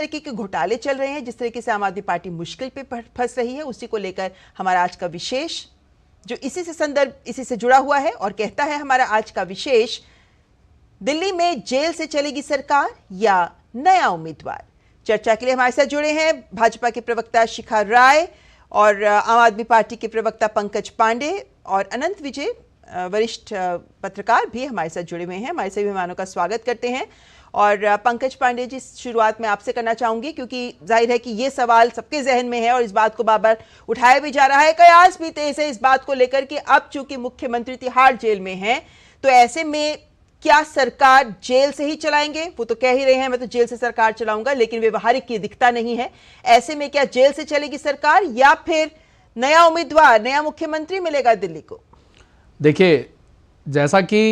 तरीके के घोटाले चल रहे हैं, जिस तरीके से आम आदमी पार्टी मुश्किल पे फंस रही है, उसी को लेकर हमारा आज का विशेष जो इसी से जुड़ा हुआ है। और कहता है हमारा आज का विशेष, दिल्ली में जेल से चलेगी सरकार या नया उम्मीदवार। चर्चा के लिए हमारे साथ जुड़े हैं भाजपा के प्रवक्ता शिखा राय और आम आदमी पार्टी के प्रवक्ता पंकज पांडे और अनंत विजय वरिष्ठ पत्रकार भी हमारे साथ जुड़े हुए हैं। हमारे सभी मेहमानों का स्वागत करते हैं। और पंकज पांडे जी, शुरुआत में आपसे करना चाहूंगी क्योंकि जाहिर है कि ये सवाल सबके जहन में है और इस बात को बार बार उठाया भी जा रहा है। कयास भी तेज है इस बात को लेकर कि अब चूंकि मुख्यमंत्री तिहाड़ जेल में हैं, तो ऐसे में क्या सरकार जेल से ही चलाएंगे? वो तो कह ही रहे हैं मैं तो जेल से सरकार चलाऊंगा, लेकिन व्यवहारिक ये दिखता नहीं है। ऐसे में क्या जेल से चलेगी सरकार या फिर नया उम्मीदवार, नया मुख्यमंत्री मिलेगा दिल्ली को? देखिए, जैसा कि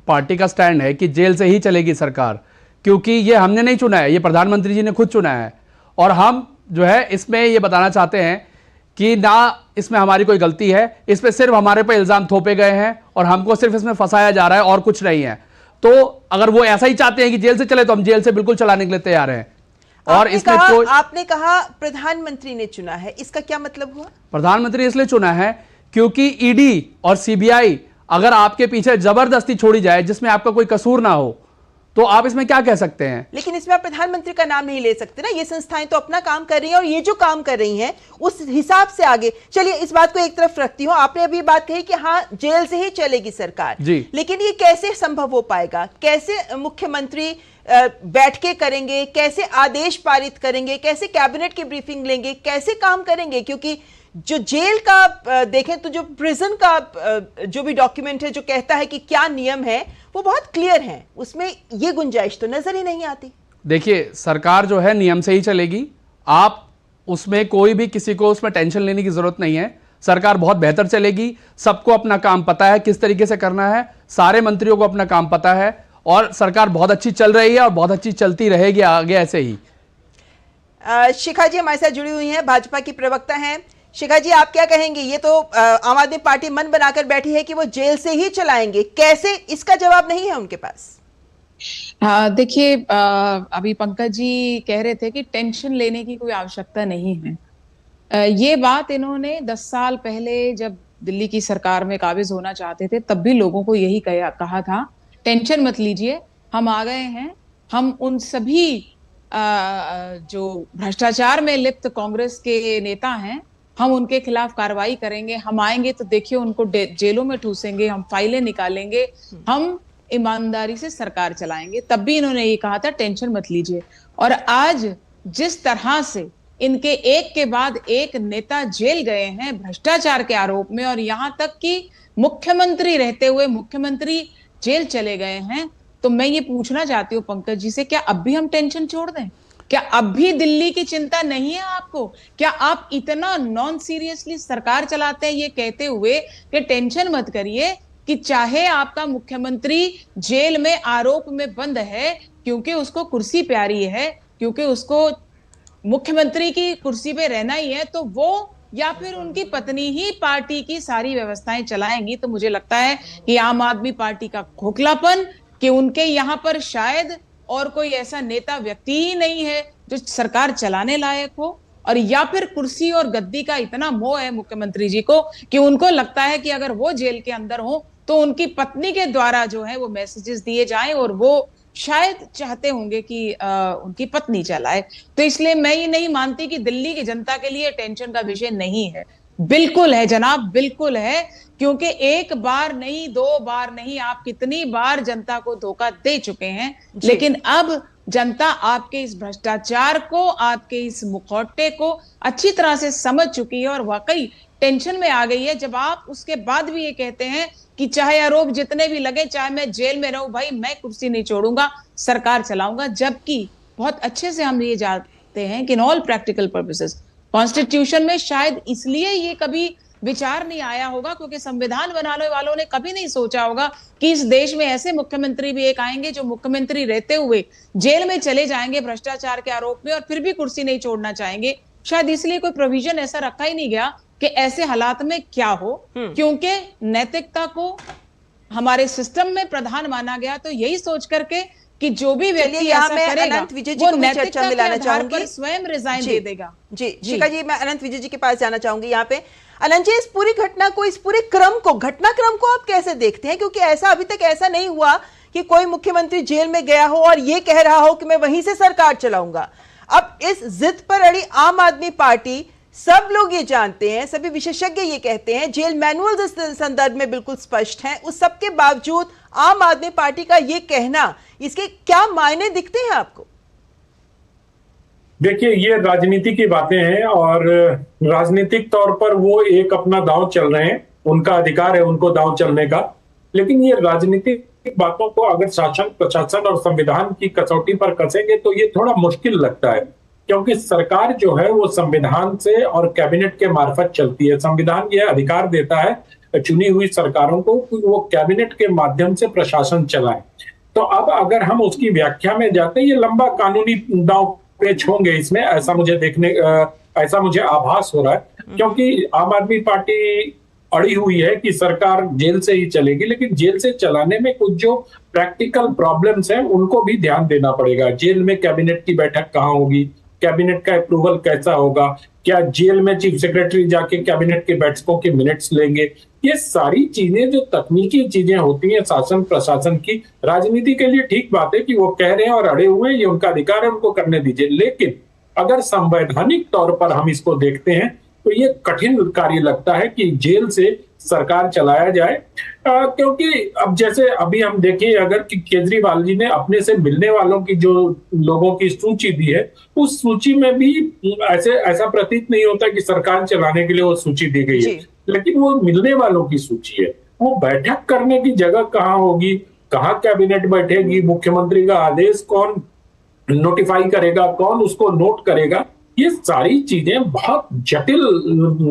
पार्टी का स्टैंड है कि जेल से ही चलेगी सरकार, क्योंकि ये हमने नहीं चुना है, ये प्रधानमंत्री जी ने खुद चुना है। और हम जो है इसमें ये बताना चाहते हैं कि ना इसमें हमारी कोई गलती है, इस पे सिर्फ हमारे पे इल्जाम थोपे गए हैं और हमको सिर्फ इसमें फंसाया जा रहा है और कुछ नहीं है। तो अगर वो ऐसा ही चाहते हैं कि जेल से चले तो हम जेल से बिल्कुल चलाने के लिए तैयार हैं। और इसमें आपने कहा प्रधानमंत्री ने चुना है, इसका क्या मतलब हुआ? प्रधानमंत्री इसलिए चुना है क्योंकि ईडी और सीबीआई अगर आपके पीछे जबरदस्ती छोड़ी जाए जिसमें आपका कोई कसूर ना हो, तो आप इसमें क्या कह सकते हैं? लेकिन इसमें आप प्रधानमंत्री का नाम नहीं ले सकते ना। ये संस्थाएं तो अपना काम कर रही हैं और ये जो काम कर रही हैं उस हिसाब से आगे चलिए। इस बात को एक तरफ रखती हूं, आपने अभी बात कही कि हाँ जेल से ही चलेगी सरकार जी, लेकिन ये कैसे संभव हो पाएगा? कैसे मुख्यमंत्री बैठ के करेंगे? कैसे आदेश पारित करेंगे? कैसे कैबिनेट की ब्रीफिंग लेंगे? कैसे काम करेंगे? क्योंकि जो जेल का देखें तो जो प्रिजन का जो भी डॉक्यूमेंट है जो कहता है कि क्या नियम है वो बहुत क्लियर है, उसमें ये गुंजाइश तो नजर ही नहीं आती। देखिए, सरकार जो है नियम से ही चलेगी, आप उसमें कोई भी किसी को उसमें टेंशन लेने की जरूरत नहीं है। सरकार बहुत बेहतर चलेगी, सबको अपना काम पता है किस तरीके से करना है, सारे मंत्रियों को अपना काम पता है और सरकार बहुत अच्छी चल रही है और बहुत अच्छी चलती रहेगी आगे ऐसे ही। शिखा जी हमारे साथ जुड़ी हुई हैं, भाजपा की प्रवक्ता हैं। शिखा जी, आप क्या कहेंगे? ये तो आम आदमी पार्टी मन बनाकर बैठी है कि वो जेल से ही चलाएंगे, कैसे? इसका जवाब नहीं है उनके पास। देखिए, अभी पंकज जी कह रहे थे कि टेंशन लेने की कोई आवश्यकता नहीं है। ये बात इन्होंने 10 साल पहले जब दिल्ली की सरकार में काबिज होना चाहते थे तब भी लोगों को यही कहा था, टेंशन मत लीजिए, हम आ गए हैं, हम उन सभी जो भ्रष्टाचार में लिप्त कांग्रेस के नेता हैं हम उनके खिलाफ कार्रवाई करेंगे, हम आएंगे तो देखिए उनको जेलों में ठूसेंगे, हम फाइलें निकालेंगे, हम ईमानदारी से सरकार चलाएंगे। तब भी इन्होंने ये कहा था टेंशन मत लीजिए। और आज जिस तरह से इनके एक के बाद एक नेता जेल गए हैं भ्रष्टाचार के आरोप में, और यहां तक कि मुख्यमंत्री रहते हुए मुख्यमंत्री जेल चले गए हैं, तो मैं ये पूछना चाहती हूँ पंकज जी से, क्या अब भी हम टेंशन छोड़ दें? क्या अब भी दिल्ली की चिंता नहीं है आपको? क्या आप इतना नॉन सीरियसली सरकार चलाते हैं ये कहते हुए कि टेंशन मत करिए, कि चाहे आपका मुख्यमंत्री जेल में आरोप में बंद है क्योंकि उसको कुर्सी प्यारी है, क्योंकि उसको मुख्यमंत्री की कुर्सी पे रहना ही है, तो वो या फिर उनकी पत्नी ही पार्टी की सारी व्यवस्थाएं चलाएंगी। तो मुझे लगता है कि आम आदमी पार्टी का खोखलापन कि उनके यहाँ पर शायद और कोई ऐसा नेता व्यक्ति ही नहीं है जो सरकार चलाने लायक हो, और या फिर कुर्सी और गद्दी का इतना मोह है मुख्यमंत्री जी को कि उनको लगता है कि अगर वो जेल के अंदर हो तो उनकी पत्नी के द्वारा जो है वो मैसेजेस दिए जाएं और वो शायद चाहते होंगे कि उनकी पत्नी चलाए। तो इसलिए मैं ये नहीं मानती कि दिल्ली की जनता के लिए टेंशन का विषय नहीं है। बिल्कुल है जनाब, बिल्कुल है, क्योंकि एक बार नहीं, 2 बार नहीं, आप कितनी बार जनता को धोखा दे चुके हैं। लेकिन अब जनता आपके इस भ्रष्टाचार को, आपके इस मुखौटे को अच्छी तरह से समझ चुकी है और वाकई टेंशन में आ गई है। जब आप उसके बाद भी ये कहते हैं कि चाहे आरोप जितने भी लगे, चाहे मैं जेल में रहूं, भाई मैं कुर्सी नहीं छोड़ूंगा, सरकार चलाऊंगा, जबकि बहुत अच्छे से हम ये जानते हैं कि in all practical purposes constitution में शायद इसलिए ये कभी विचार नहीं आया होगा क्योंकि संविधान बनाने वालों ने कभी नहीं सोचा होगा कि इस देश में ऐसे मुख्यमंत्री भी एक आएंगे जो मुख्यमंत्री रहते हुए जेल में चले जाएंगे भ्रष्टाचार के आरोप में और फिर भी कुर्सी नहीं छोड़ना चाहेंगे। शायद इसलिए कोई प्रोविजन ऐसा रखा ही नहीं गया कि ऐसे हालात में क्या हो, क्योंकि नैतिकता को हमारे सिस्टम में प्रधान माना गया। तो यही सोच करके कि जो भी व्यक्ति यहाँ ऐसा मैं करेगा अनंत विजय जी वो को भी नैतिकता चर्चा में के लाना आधार चाहूंगी। पर स्वयं रिजाइन दे देगा। जी शिखा जी, मैं अनंत विजय जी के पास जाना चाहूंगी यहाँ पे। अनंत जी, इस पूरी घटना को, इस पूरे घटनाक्रम को आप कैसे देखते हैं? क्योंकि ऐसा अभी तक ऐसा नहीं हुआ कि कोई मुख्यमंत्री जेल में गया हो और ये कह रहा हो कि मैं वहीं से सरकार चलाऊंगा। अब इस जिद पर अड़ी आम आदमी पार्टी, सब लोग ये जानते हैं, सभी विशेषज्ञ ये कहते हैं, जेल मैनुअल इस संदर्भ में बिल्कुल स्पष्ट हैं, उस सबके बावजूद आम आदमी पार्टी का ये कहना, इसके क्या मायने दिखते हैं आपको? देखिए, ये राजनीति की बातें हैं और राजनीतिक तौर पर वो एक अपना दांव चल रहे हैं, उनका अधिकार है उनको दांव चलने का। लेकिन ये राजनीतिक बातों को अगर शासन, प्रशासन और संविधान की कसौटी पर कसेंगे तो ये थोड़ा मुश्किल लगता है, क्योंकि सरकार जो है वो संविधान से और कैबिनेट के मार्फत चलती है। संविधान यह अधिकार देता है चुनी हुई सरकारों को कि वो कैबिनेट के माध्यम से प्रशासन चलाएं। तो अब अगर हम उसकी व्याख्या में जाते हैं, ये लंबा कानूनी दांव पेच होंगे इसमें, ऐसा मुझे आभास हो रहा है, क्योंकि आम आदमी पार्टी अड़ी हुई है कि सरकार जेल से ही चलेगी, लेकिन जेल से चलाने में कुछ जो प्रैक्टिकल प्रॉब्लम्स हैं उनको भी ध्यान देना पड़ेगा। जेल में कैबिनेट की बैठक कहाँ होगी, कैबिनेट का अप्रूवल कैसा होगा, क्या जेल में चीफ सेक्रेटरी जाके कैबिनेट के बैठकों के मिनट्स लेंगे, ये सारी चीजें जो तकनीकी चीजें होती हैं शासन प्रशासन की। राजनीति के लिए ठीक बात है कि वो कह रहे हैं और अड़े हुए हैं, ये उनका अधिकार है, उनको करने दीजिए। लेकिन अगर संवैधानिक तौर पर हम इसको देखते हैं तो ये कठिन कार्य लगता है कि जेल से सरकार चलाया जाए, क्योंकि अब जैसे अभी हम देखिए, अगर कि केजरीवाल जी ने अपने से मिलने वालों की जो लोगों की सूची दी है, उस सूची में भी ऐसा प्रतीत नहीं होता कि सरकार चलाने के लिए वो सूची दी गई है, लेकिन वो मिलने वालों की सूची है। वो बैठक करने की जगह कहाँ होगी, कहाँ कैबिनेट बैठेगी, मुख्यमंत्री का आदेश कौन नोटिफाई करेगा, कौन उसको नोट करेगा, ये सारी चीजें बहुत जटिल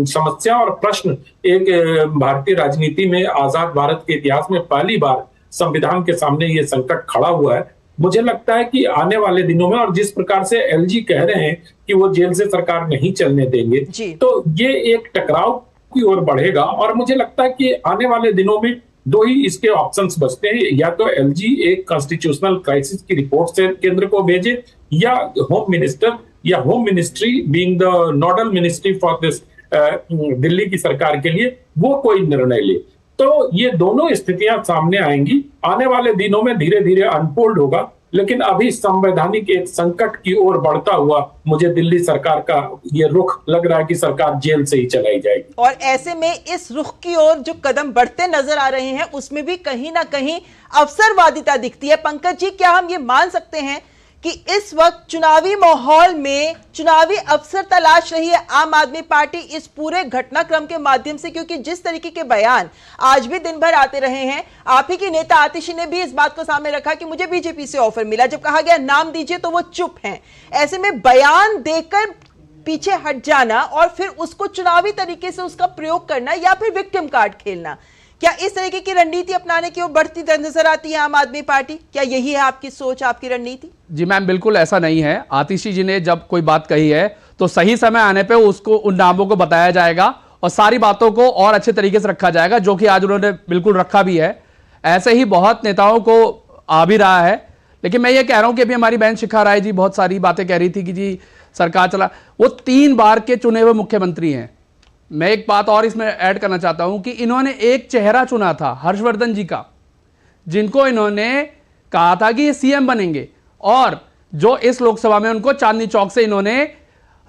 समस्या और प्रश्न एक भारतीय राजनीति में, आजाद भारत के इतिहास में पहली बार संविधान के सामने ये संकट खड़ा हुआ है। मुझे लगता है कि आने वाले दिनों में, और जिस प्रकार से एलजी कह रहे हैं कि वो जेल से सरकार नहीं चलने देंगे, तो ये एक टकराव की ओर बढ़ेगा। और मुझे लगता है कि आने वाले दिनों में दो ही इसके ऑप्शंस बचते हैं, या तो एलजी एक कॉन्स्टिट्यूशनल क्राइसिस की रिपोर्ट से केंद्र को भेजे, या होम मिनिस्टर या home ministry being the nodal ministry for this Delhi की सरकार के लिए वो कोई निर्णय ले। तो ये दोनों स्थितियां सामने आएंगी, आने वाले दिनों में धीरे धीरे अनफोल्ड होगा। लेकिन अभी संवैधानिक एक संकट की ओर बढ़ता हुआ मुझे दिल्ली सरकार का ये रुख लग रहा है कि सरकार जेल से ही चलाई जाएगी। और ऐसे में इस रुख की ओर जो कदम बढ़ते नजर आ रहे हैं उसमें भी कहीं ना कहीं अवसरवादिता दिखती है। पंकज जी, क्या हम ये मान सकते हैं कि इस वक्त चुनावी माहौल में चुनावी अवसर तलाश रही है आम आदमी पार्टी इस पूरे घटनाक्रम के माध्यम से? क्योंकि जिस तरीके के बयान आज भी दिन भर आते रहे हैं, आप ही की नेता आतिशी ने भी इस बात को सामने रखा कि मुझे बीजेपी से ऑफर मिला, जब कहा गया नाम दीजिए तो वो चुप हैं। ऐसे में बयान देकर पीछे हट जाना और फिर उसको चुनावी तरीके से उसका प्रयोग करना, या फिर विक्टिम कार्ड खेलना, क्या इस तरीके की रणनीति अपनाने की ओर बढ़ती नजर आती है आम आदमी पार्टी? क्या यही है आपकी सोच, आपकी रणनीति? जी मैम, बिल्कुल ऐसा नहीं है। आतिशी जी ने जब कोई बात कही है तो सही समय आने पे उसको, उन नामों को बताया जाएगा और सारी बातों को और अच्छे तरीके से रखा जाएगा, जो कि आज उन्होंने बिल्कुल रखा भी है। ऐसे ही बहुत नेताओं को आ भी रहा है। लेकिन मैं ये कह रहा हूं कि अभी हमारी बहन शिखा राय जी बहुत सारी बातें कह रही थी कि जी सरकार चला, वो 3 बार के चुने हुए मुख्यमंत्री हैं। मैं एक बात और इसमें ऐड करना चाहता हूं कि इन्होंने एक चेहरा चुना था, हर्षवर्धन जी का, जिनको इन्होंने कहा था कि ये सीएम बनेंगे, और जो इस लोकसभा में उनको चांदनी चौक से इन्होंने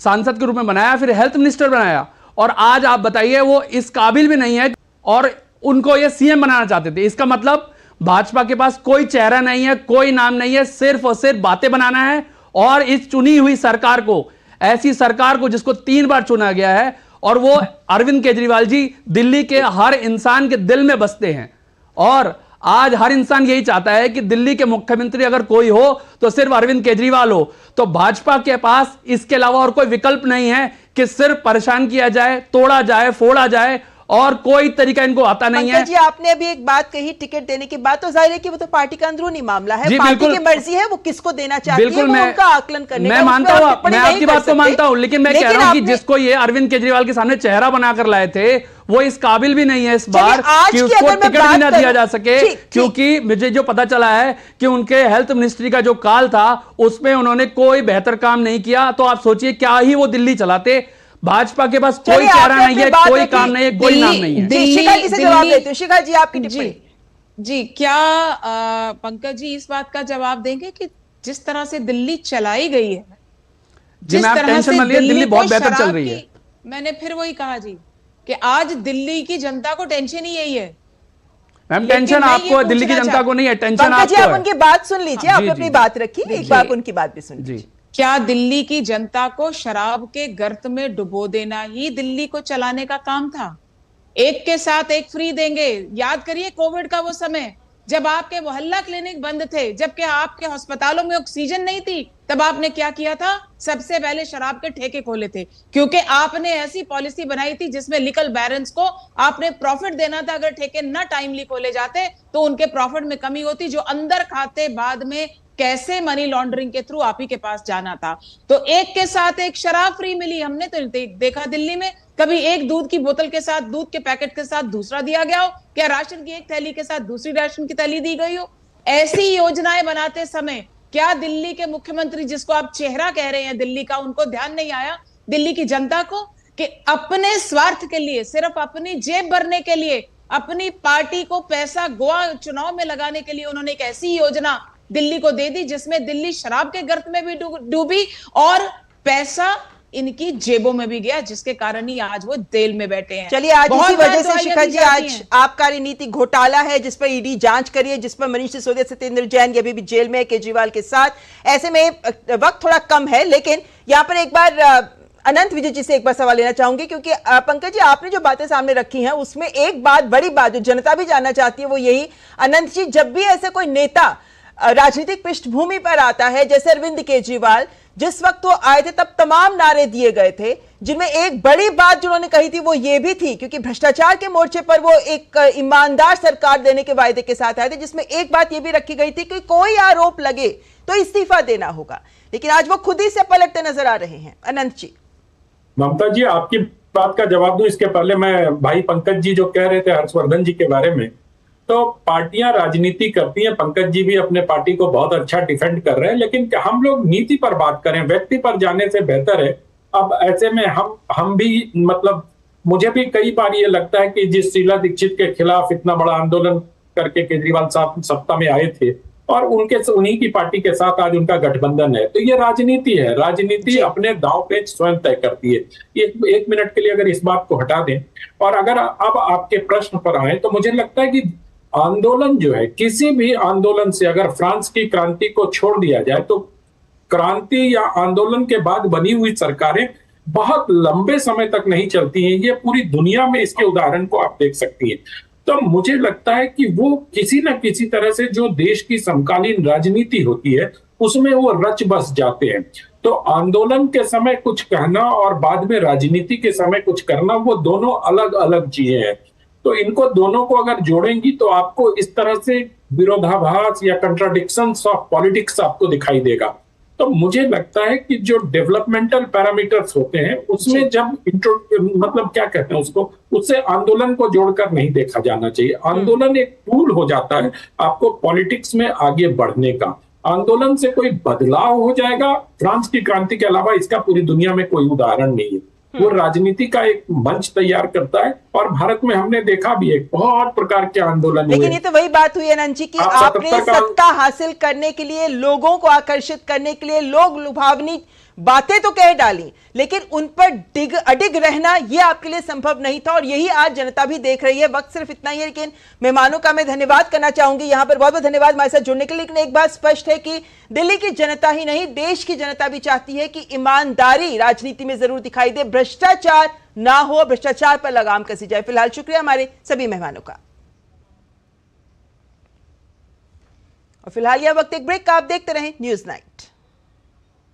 सांसद के रूप में बनाया, फिर हेल्थ मिनिस्टर बनाया, और आज आप बताइए वो इस काबिल भी नहीं है और उनको ये सीएम बनाना चाहते थे। इसका मतलब भाजपा के पास कोई चेहरा नहीं है, कोई नाम नहीं है, सिर्फ और सिर्फ बातें बनाना है। और इस चुनी हुई सरकार को, ऐसी सरकार को जिसको 3 बार चुना गया है, और वो अरविंद केजरीवाल जी दिल्ली के हर इंसान के दिल में बसते हैं, और आज हर इंसान यही चाहता है कि दिल्ली के मुख्यमंत्री अगर कोई हो तो सिर्फ अरविंद केजरीवाल हो। तो भाजपा के पास इसके अलावा और कोई विकल्प नहीं है कि सिर्फ परेशान किया जाए, तोड़ा जाए, फोड़ा जाए और कोई तरीका इनको आता नहीं है। जी आपने अभी एक बात कही टिकट देने की बात, तो जाहिर है कि वो तो पार्टी का अंदरूनी मामला है, जी, पार्टी की मर्जी है वो किसको देना चाहती है, बिल्कुल वो उनका आकलन करने मैं का, मानता हूं, मैं आपकी बात को मानता हूं, लेकिन मैं कह रहा हूं कि जिसको ये अरविंद केजरीवाल के सामने चेहरा बनाकर लाए थे वो इस काबिल भी नहीं है इस बार कि उसको टिकट भी ना दिया जा सके, क्योंकि मुझे जो पता चला है कि उनके हेल्थ मिनिस्ट्री का जो काल था उसमें उन्होंने कोई बेहतर काम नहीं किया। तो आप सोचिए क्या ही वो दिल्ली चलाते। भाजपा के पास कोई चेहरा नहीं है, कोई काम नहीं है, कोई नाम नहीं है। शिखा जी से जवाब देते हैं। शिखा जी आपकी टिप्पणी। जी क्या पंकज जी इस बात का जवाब देंगे कि जिस तरह से दिल्ली चलाई गई है, जिस तरह से दिल्ली बहुत बेहतर चल रही है, मैंने फिर वही कहा जी कि आज दिल्ली की जनता को टेंशन ही यही है। मैम टेंशन आपको, दिल्ली की जनता को नहीं है, टेंशन आपको है। आप उनकी बात सुन लीजिए, आप अपनी बात रखिए, एक बार उनकी बात भी सुन लीजिए। क्या दिल्ली की जनता को शराब के गर्त में डुबो देना ही दिल्ली को चलाने का काम था? एक के साथ एक फ्री देंगे। याद करिए कोविड का वो समय जब आपके मोहल्ला क्लिनिक बंद थे, जबकि आपके अस्पतालों में ऑक्सीजन नहीं थी, तब आपने क्या किया था? सबसे पहले शराब के ठेके खोले थे, क्योंकि आपने ऐसी पॉलिसी बनाई थी जिसमें लिकल बैरन्स को आपने प्रॉफिट देना था। अगर ठेके न टाइमली खोले जाते तो उनके प्रॉफिट में कमी होती, जो अंदर खाते बाद में कैसे मनी लॉन्ड्रिंग के थ्रू आप ही के पास जाना था। तो एक के साथ एक शराब फ्री मिली। हमने तो देखा दिल्ली में कभी एक दूध की बोतल के साथ, दूध के पैकेट के साथ दूसरा दिया गया हो, क्या राशन की एक थैली के साथ दूसरी राशन की थैली दी गई हो? ऐसी योजनाएं बनाते समय क्या दिल्ली के मुख्यमंत्री, जिसको आप चेहरा कह रहे हैं दिल्ली का, उनको ध्यान नहीं आया दिल्ली की जनता को कि अपने स्वार्थ के लिए, सिर्फ अपनी जेब भरने के लिए, अपनी पार्टी को पैसा गोवा चुनाव में लगाने के लिए उन्होंने एक ऐसी योजना दिल्ली को दे दी जिसमें दिल्ली शराब के गर्त में भी डूबी और पैसा इनकी जेबों में भी गया, जिसके कारण ही आज वो जेल में बैठे हैं। चलिए आज इसी वजह से शिखा जी आज आबकारी नीति घोटाला है जिस पर ईडी जांच करिए, जिस पर मनीष सिसोदिया, सत्येंद्र जैन अभी भी जेल में है केजरीवाल के साथ। ऐसे में वक्त थोड़ा कम है, लेकिन यहां पर एक बार अनंत विजय जी से एक बार सवाल लेना चाहूंगी, क्योंकि पंकज जी आपने जो बातें सामने रखी हैं उसमें एक बात, बड़ी बात जो जनता भी जानना चाहती है वो यही, अनंत जी, जब भी ऐसे कोई नेता राजनीतिक पृष्ठभूमि पर आता है जैसे अरविंद केजरीवाल, जिस वक्त वो आए थे तब तमाम नारे दिए गए थे, जिनमें एक बड़ी बात जो उन्होंने कही थी वो ये भी थी, क्योंकि भ्रष्टाचार के मोर्चे पर वो एक ईमानदार सरकार देने के वायदे के साथ आए थे, जिसमें एक बात ये भी रखी गई थी कि कोई आरोप लगे तो इस्तीफा देना होगा। लेकिन आज वो खुद ही से पलटते नजर आ रहे हैं। अनंत जी। ममता जी आपकी बात का जवाब दूं इसके पहले मैं भाई पंकज जी जो कह रहे थे हर्षवर्धन जी के बारे में, तो पार्टियां राजनीति करती हैं, पंकज जी भी अपने पार्टी को बहुत अच्छा डिफेंड कर रहे हैं, लेकिन हम लोग नीति पर बात करें, व्यक्ति पर जाने से बेहतर है। अब ऐसे में हम भी मतलब मुझे भी कई बार ये लगता है कि जिस शीला दीक्षित के खिलाफ इतना बड़ा आंदोलन करके केजरीवाल साहब सत्ता में आए थे और उन्हीं की पार्टी के साथ आज उनका गठबंधन है, तो ये राजनीति है। राजनीति अपने दांव पेच स्वयं तय करती है। एक मिनट के लिए अगर इस बात को हटा दें और अगर अब आपके प्रश्न पर आए, तो मुझे लगता है कि आंदोलन जो है, किसी भी आंदोलन से अगर फ्रांस की क्रांति को छोड़ दिया जाए तो क्रांति या आंदोलन के बाद बनी हुई सरकारें बहुत लंबे समय तक नहीं चलती हैं। ये पूरी दुनिया में इसके उदाहरण को आप देख सकती हैं। तो मुझे लगता है कि वो किसी न किसी तरह से जो देश की समकालीन राजनीति होती है उसमें वो रच बस जाते हैं। तो आंदोलन के समय कुछ कहना और बाद में राजनीति के समय कुछ करना, वो दोनों अलग अलग चीजें हैं। तो इनको दोनों को अगर जोड़ेंगी तो आपको इस तरह से विरोधाभास या कंट्राडिक्शंस ऑफ पॉलिटिक्स आपको दिखाई देगा। तो मुझे लगता है कि जो डेवलपमेंटल पैरामीटर्स होते हैं उसमें जब मतलब क्या कहते हैं उसको, उससे आंदोलन को जोड़कर नहीं देखा जाना चाहिए। आंदोलन एक टूल हो जाता है आपको पॉलिटिक्स में आगे बढ़ने का। आंदोलन से कोई बदलाव हो जाएगा, फ्रांस की क्रांति के अलावा इसका पूरी दुनिया में कोई उदाहरण नहीं है। वो राजनीति का एक मंच तैयार करता है और भारत में हमने देखा भी है बहुत प्रकार के आंदोलन हुए। लेकिन ये तो वही बात हुई अनंत जी की आपने सत्ता हासिल करने के लिए, लोगों को आकर्षित करने के लिए लोग लुभावनी बातें तो कह डाली, लेकिन उन पर अडिग रहना ये आपके लिए संभव नहीं था और यही आज जनता भी देख रही है। वक्त सिर्फ इतना ही है, लेकिन मेहमानों का मैं धन्यवाद करना चाहूंगी यहाँ पर, बहुत बहुत धन्यवाद हमारे साथ जुड़ने के लिए। लेकिन एक बात स्पष्ट है कि दिल्ली की जनता ही नहीं, देश की जनता भी चाहती है कि ईमानदारी राजनीति में जरूर दिखाई दे, भ्रष्टाचार ना हो, भ्रष्टाचार पर लगाम कसी जाए। फिलहाल शुक्रिया हमारे सभी मेहमानों का। और फिलहाल यह वक्त एक ब्रेक का, आप देखते रहें न्यूज़ नाइट।